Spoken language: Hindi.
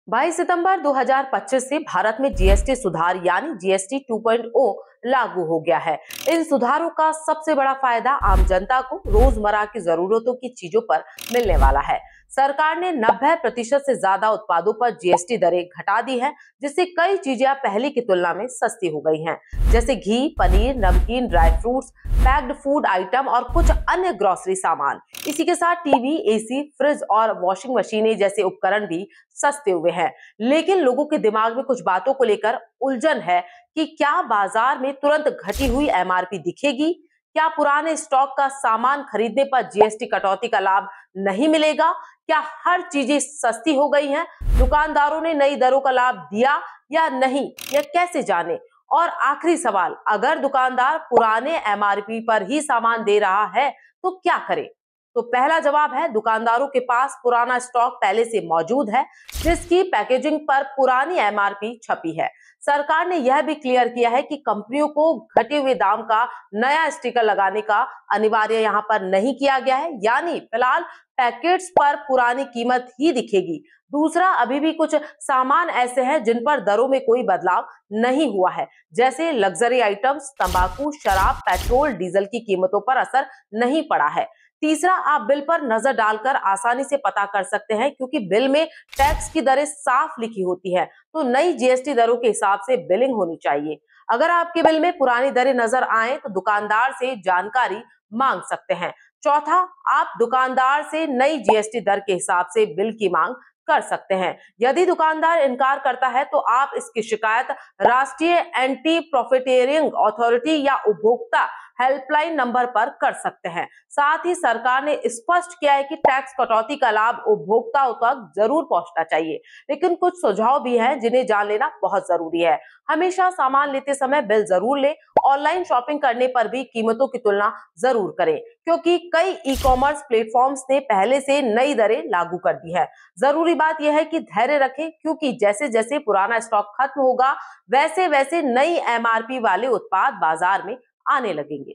22 सितंबर 2025 से भारत में जीएसटी सुधार यानी जीएसटी 2.0 लागू हो गया है। इन सुधारों का सबसे बड़ा फायदा आम जनता को रोजमर्रा की जरूरतों की चीजों पर मिलने वाला है। सरकार ने 90% से ज्यादा उत्पादों पर जीएसटी दरें घटा दी है, जिससे कई चीजें अब पहले की तुलना में सस्ती हो गई हैं, जैसे घी, पनीर, नमकीन, dry fruits, packed food item और कुछ अन्य ग्रोसरी सामान। इसी के साथ टीवी, एसी, फ्रिज और वॉशिंग मशीनें जैसे उपकरण भी सस्ते हुए हैं। लेकिन लोगों के दिमाग में कुछ बातों को लेकर उलझन है कि क्या बाजार में तुरंत घटी हुई एमआरपी दिखेगी? क्या पुराने स्टॉक का सामान खरीदने पर जीएसटी कटौती का लाभ नहीं मिलेगा? क्या हर चीजें सस्ती हो गई हैं? दुकानदारों ने नई दरों का लाभ दिया या नहीं, यह कैसे जाने? और आखिरी सवाल, अगर दुकानदार पुराने एमआरपी पर ही सामान दे रहा है तो क्या करे? तो पहला जवाब है, दुकानदारों के पास पुराना स्टॉक पहले से मौजूद है, जिसकी पैकेजिंग पर पुरानी एमआरपी छपी है। सरकार ने यह भी क्लियर किया है कि कंपनियों को घटे हुए दाम का नया स्टिकर लगाने का अनिवार्य यहाँ पर नहीं किया गया है, यानी फिलहाल पैकेट्स पर पुरानी कीमत ही दिखेगी। दूसरा, अभी भी कुछ सामान ऐसे हैं जिन पर दरों में कोई बदलाव नहीं हुआ है, जैसे लग्जरी आइटम्स, तंबाकू, शराब, पेट्रोल, डीजल की कीमतों पर असर नहीं पड़ा है। तीसरा, आप बिल पर नजर डालकर आसानी से पता कर सकते हैं, क्योंकि बिल में टैक्स की दरें साफ लिखी होती है, तो नई जीएसटी दरों के हिसाब से बिलिंग होनी चाहिए। अगर आपके बिल में पुरानी दरें नजर आए तो दुकानदार से जानकारी मांग सकते हैं। चौथा, आप दुकानदार से नई जीएसटी दर के हिसाब से बिल की मांग कर सकते हैं। यदि दुकानदार इनकार करता है तो आप इसकी शिकायत राष्ट्रीय एंटी प्रॉफिटियरिंग अथॉरिटी या उपभोक्ता हेल्पलाइन नंबर पर कर सकते हैं। साथ ही सरकार ने स्पष्ट किया है कि टैक्स कटौती का लाभ उपभोक्ताओं तक जरूर पहुंचना चाहिए, लेकिन कुछ सुझाव भी हैं जिन्हें जान लेना बहुत जरूरी है। हमेशा सामान लेते समय बिल जरूर लें। ऑनलाइन शॉपिंग करने पर भी कीमतों की तुलना जरूर करें, क्योंकि कई ई कॉमर्स प्लेटफॉर्म्स ने पहले से नई दरें लागू कर दी है। जरूरी बात यह है कि धैर्य रखें, क्योंकि जैसे जैसे पुराना स्टॉक खत्म होगा, वैसे वैसे नई एमआरपी वाले उत्पाद बाजार में आने लगेंगे।